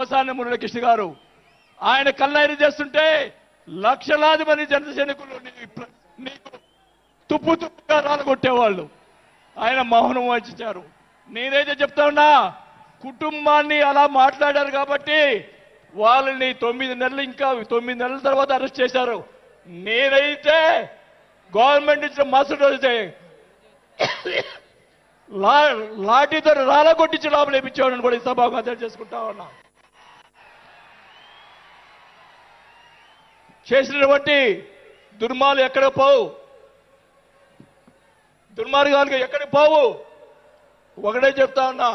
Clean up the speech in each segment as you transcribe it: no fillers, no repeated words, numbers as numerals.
కోసాని మురళీకృష్ణ గారు ఆయన కళ్ళైన చేస్తుంటే లక్షలాది మంది జన సైనికులు నీకు తుప్పు తుప్పుగా రాలగొట్టేవాళ్ళు. ఆయన మౌనం వహించారు. నేనైతే చెప్తా ఉన్నా, కుటుంబాన్ని అలా మాట్లాడారు కాబట్టి వాళ్ళని 9 నెలలు ఇంకా 9 నెలల తర్వాత అరెస్ట్ చేశారు. నేనైతే గవర్నమెంట్ ఇచ్చిన మసడు అయితే లాఠీతో రాలగొట్టించి లోపల వేయించేవాడిని కూడా ఈ సభకు తెలియజేసుకుంటా ఉన్నా. చేసినటువంటి దుర్మార్గాలు ఎక్కడ పోవు, దుర్మార్గాలు ఎక్కడ పోవు. ఒకటే చెప్తా ఉన్నా,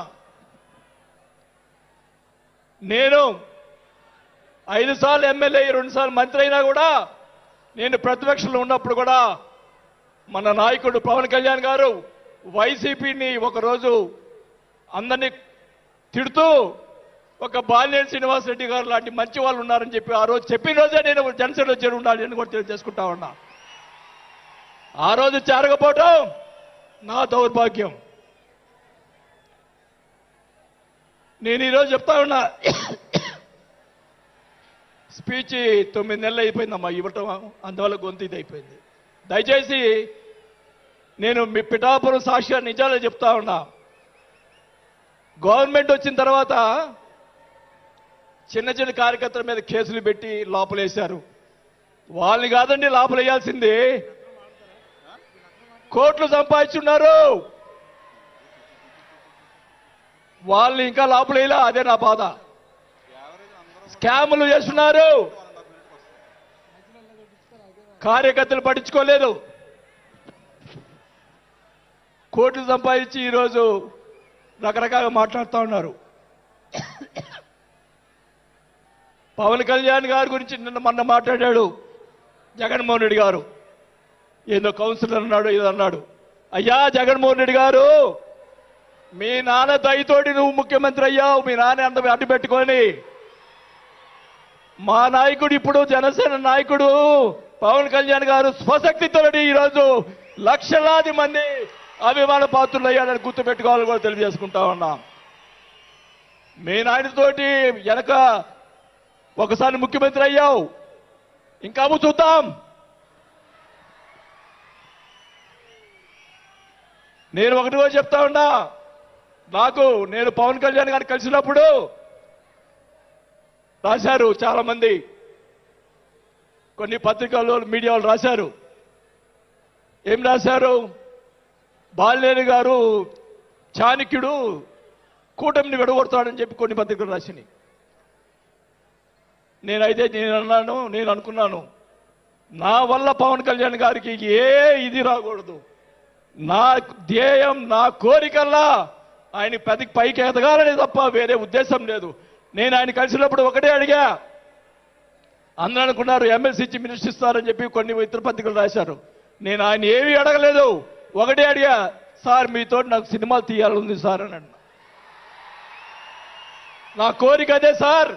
నేను 5 సార్లు ఎమ్మెల్యే 2 సార్లు మంత్రి అయినా కూడా నేను ప్రతిపక్షంలో ఉన్నప్పుడు కూడా మన నాయకుడు పవన్ కళ్యాణ్ గారు వైసీపీని ఒకరోజు అందరినీ తిడుతూ ఒక బాలినేని శ్రీనివాసరెడ్డి గారు లాంటి మంచి వాళ్ళు ఉన్నారని చెప్పి ఆ రోజు చెప్పిన రోజే నేను జనసేనలో చేరి ఉండాలి అని కూడా తెలియజేసుకుంటా ఉన్నా. ఆ రోజు చేరకపోవటం నా దౌర్భాగ్యం. నేను ఈరోజు చెప్తా ఉన్నా, స్పీచ్ 9 నెలలు అయిపోయిందమ్మా ఇవ్వటం, అందువల్ల గొంతు ఇది అయిపోయింది. దయచేసి నేను మీ పిఠాపురం సాక్షిగా నిజాలే చెప్తా ఉన్నా. గవర్నమెంట్ వచ్చిన తర్వాత చిన్న చిన్న కార్యకర్తల మీద కేసులు పెట్టి లోపలేశారు. వాళ్ళని కాదండి లోపలేయాల్సింది, కోట్లు సంపాదించున్నారు. వాళ్ళని ఇంకా లోపలేలా, అదే నా బాధ. స్కాములు చేస్తున్నారు, కార్యకర్తలు పట్టించుకోలేదు. కోట్లు సంపాదించి ఈరోజు రకరకాలుగా మాట్లాడుతూ ఉన్నారు. పవన్ కళ్యాణ్ గారి గురించి మొన్న మాట్లాడాడు జగన్మోహన్ రెడ్డి గారు. ఏదో కౌన్సిలర్ అన్నాడు, ఏదో అన్నాడు. అయ్యా జగన్మోహన్ రెడ్డి గారు, మీ నాన్న దయతోటి నువ్వు ముఖ్యమంత్రి అయ్యావు. మీ నాన్న అంత అడ్డు పెట్టుకొని మా నాయకుడు, ఇప్పుడు జనసేన నాయకుడు పవన్ కళ్యాణ్ గారు స్వశక్తితోటి ఈరోజు లక్షలాది మంది అభిమాన పాత్రులు అయ్యాడని గుర్తుపెట్టుకోవాలని కూడా తెలియజేసుకుంటా ఉన్నా. మీ నాయనతోటి వెనక ఒకసారి ముఖ్యమంత్రి అయ్యావు, ఇంకా చూద్దాం. నేను ఒకటి కూడా చెప్తా ఉన్నా, నేను పవన్ కళ్యాణ్ గారిని కలిసినప్పుడు రాశారు చాలా మంది, కొన్ని పత్రికల్లో మీడియాలో రాశారు. ఏం రాశారు? బాలినేని గారు చాణక్యుడు కూటమిని విడగొడతాడని చెప్పి కొన్ని పత్రికలు రాసినాయి. నేను అనుకున్నాను, నా వల్ల పవన్ కళ్యాణ్ గారికి ఏ ఇది రాకూడదు. నా ధ్యేయం, నా కోరికల్లా ఆయన పైకి ఎదగాలని తప్ప వేరే ఉద్దేశం లేదు. నేను ఆయన కలిసినప్పుడు ఒకటే అడిగా, అందరూ అనుకున్నారు ఎమ్మెల్సీ ఇచ్చి మినిస్టర్ ఇస్తారని చెప్పి కొన్ని ఇతర పత్రికలు రాశారు. నేను ఆయన ఏమీ అడగలేదు, ఒకటే అడిగా, సార్ మీతో నాకు సినిమాలు తీయాలని సార్ అని అన్నా. నా కోరిక అదే సార్.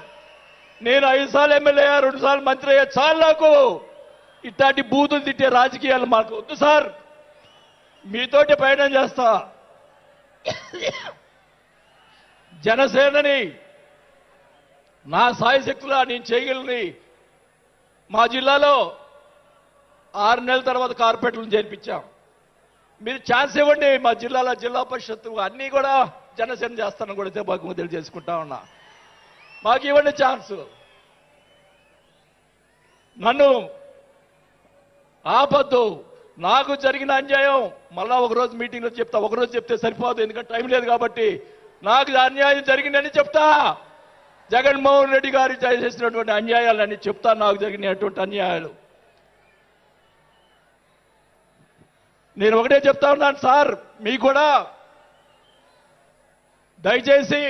నేను 5 సార్లు ఎమ్మెల్యే అయ్యా, 2 సార్లు మంత్రి అయ్యా, చాలు నాకు ఇట్లాంటి బూతులు తిట్టే రాజకీయాలు మాకు వద్దు సార్, మీతోటి ప్రయాణం చేస్తా. జనసేనని నా సాయశక్తులా నేను చేయగలని మా జిల్లాలో 6 నెలల తర్వాత కార్పొరేట్లను చేర్పించాం. మీరు ఛాన్స్ ఇవ్వండి, మా జిల్లాలో జిల్లా పరిషత్తు అన్నీ కూడా జనసేన చేస్తానని కూడా బాగా తెలియజేసుకుంటా ఉన్నా. మాకు ఇవ్వండి ఛాన్స్. నన్ను ఆపద్దు. నాకు జరిగిన అన్యాయం మళ్ళా ఒకరోజు మీటింగ్లో చెప్తా. ఒకరోజు చెప్తే సరిపోదు, ఎందుకంటే టైం లేదు కాబట్టి. నాకు అన్యాయం జరిగిందని చెప్తా. జగన్మోహన్ రెడ్డి గారు చేసినటువంటి అన్యాయాలన్నీ చెప్తా, నాకు జరిగినటువంటి అన్యాయాలు. నేను ఒకటే చెప్తా ఉన్నాను సార్, మీకు కూడా దయచేసి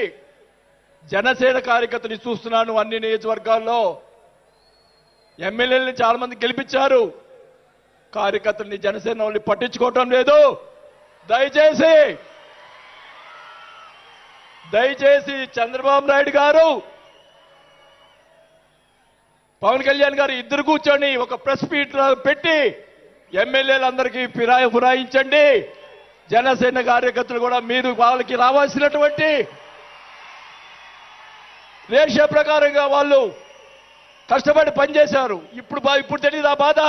జనసేన కార్యకర్తని చూస్తున్నాను. అన్ని నియోజకవర్గాల్లో ఎమ్మెల్యేలని చాలా మంది గెలిపించారు, కార్యకర్తల్ని జనసేన వాళ్ళని పట్టించుకోవటం లేదు. దయచేసి చంద్రబాబు నాయుడు గారు, పవన్ కళ్యాణ్ గారు ఇద్దరు కూర్చొని ఒక ప్రెస్ మీట్ పెట్టి ఎమ్మెల్యేలందరికీ ఫిరాయించండి. జనసేన కార్యకర్తలు కూడా మీరు వాళ్ళకి రావాల్సినటువంటి రేషియో ప్రకారంగా వాళ్ళు కష్టపడి పనిచేశారు. ఇప్పుడు తెలియదు ఆ బాధ.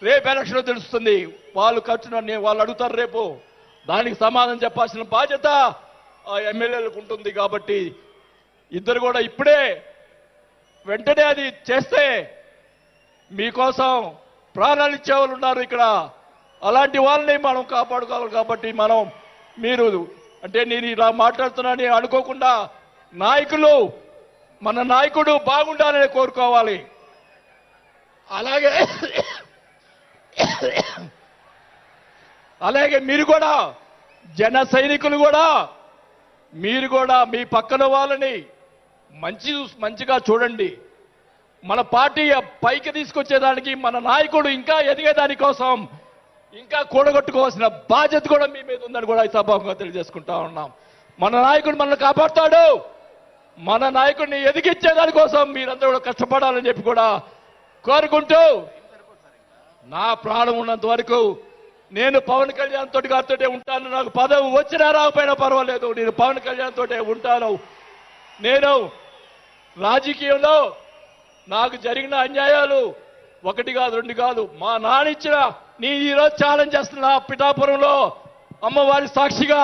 రేపు ఎలక్షన్ తెలుస్తుంది. వాళ్ళు వాళ్ళు అడుగుతారు రేపు. దానికి సమాధానం చెప్పాల్సిన బాధ్యత ఆ ఎమ్మెల్యేలకు ఉంటుంది. కాబట్టి ఇద్దరు కూడా ఇప్పుడే వెంటనే అది చేస్తే మీకోసం ప్రాణాలు ఇచ్చేవాళ్ళు ఉన్నారు ఇక్కడ. అలాంటి వాళ్ళని మనం కాపాడుకోవాలి. కాబట్టి మీరు అంటే నేను ఇలా మాట్లాడుతున్నానని అనుకోకుండా మన నాయకుడు బాగుండాలని కోరుకోవాలి. అలాగే మీరు కూడా జన సైనికులు కూడా మీరు కూడా మీ పక్కన వాళ్ళని మంచిగా చూడండి. మన పార్టీ పైకి తీసుకొచ్చేదానికి మన నాయకుడు ఇంకా ఎదిగేదాని కోసం ఇంకా కూడగొట్టుకోవాల్సిన బాధ్యత కూడా మీ మీద ఉందని కూడా ఈ సభాముఖంగా తెలియజేసుకుంటా ఉన్నాం. మన నాయకుడు మనల్ని కాపాడుతాడు. మన నాయకుడిని ఎదిగించేదాని కోసం మీరందరూ కూడా కష్టపడాలని చెప్పి కూడా కోరుకుంటూ నా ప్రాణం ఉన్నంత వరకు నేను పవన్ కళ్యాణ్ తోటి గారితో ఉంటాను. నాకు పదవి వచ్చినా రాకపోయినా పర్వాలేదు. నేను పవన్ కళ్యాణ్ తోటే ఉంటాను. నేను రాజకీయంలో నాకు జరిగిన అన్యాయాలు 1 కాదు 2 కాదు. మా నాన్న ఇచ్చిన ఈరోజు ఛాలెంజ్ చేస్తున్నా పిఠాపురంలో అమ్మవారి సాక్షిగా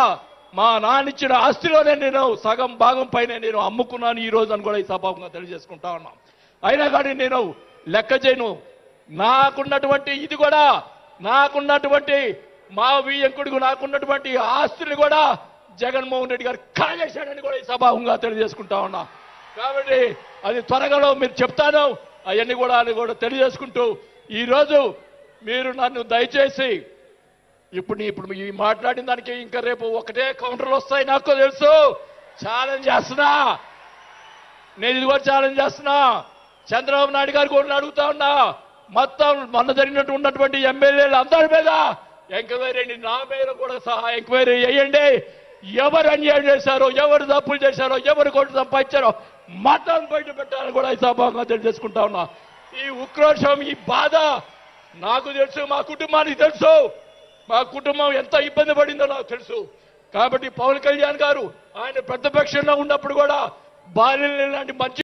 మా నాన్న ఇచ్చిన ఆస్తిలోనే నేను సగం భాగం పైన నేను అమ్ముకున్నాను ఈ రోజు అని కూడా ఈ సభాముఖంగా తెలియజేసుకుంటా ఉన్నాం. అయినా కానీ నేను లెక్క చేయను. నాకున్నటువంటి ఇది కూడా నాకున్నటువంటి మా వియ్యంకుడికి నాకున్నటువంటి ఆస్తులు కూడా జగన్మోహన్ రెడ్డి గారు కాజేశాడని కూడా ఈ సభాముఖంగా తెలియజేసుకుంటా ఉన్నా. కాబట్టి అది త్వరగా మీరు చెప్తాను. అవన్నీ కూడా తెలియజేసుకుంటూ ఈరోజు మీరు నన్ను దయచేసి ఇప్పుడు ఈ మాట్లాడిన దానికి ఇంకా రేపు ఒకటే కౌంటర్లు వస్తాయి నాకు తెలుసు. ఛాలెంజ్ చేస్తున్నా. నేను ఇది కూడా ఛాలెంజ్ చేస్తున్నా. చంద్రబాబు నాయుడు గారు కూడా అడుగుతా ఉన్నా. మొత్తం మొన్న ఉన్నటువంటి ఎమ్మెల్యేలు అందరి మీద ఎంక్వైరీ, నా మీద కూడా సహా ఎంక్వైరీ చేయండి. ఎవరు అన్యాయం చేశారో, ఎవరు తప్పులు చేశారో, ఎవరు కొట్టు సంపాదించారో మొత్తం బయట పెట్టాలని కూడా ఈ సభాగా తెలియజేసుకుంటా ఉన్నా. ఈ ఉక్రోషం, ఈ బాధ నాకు తెలుసు, మా కుటుంబానికి తెలుసు. మా కుటుంబం ఎంత ఇబ్బంది పడిందో నాకు తెలుసు. కాబట్టి పవన్ కళ్యాణ్ గారు ఆయన ప్రతిపక్షంలో ఉన్నప్పుడు కూడా బాల్యం లాంటి మంచి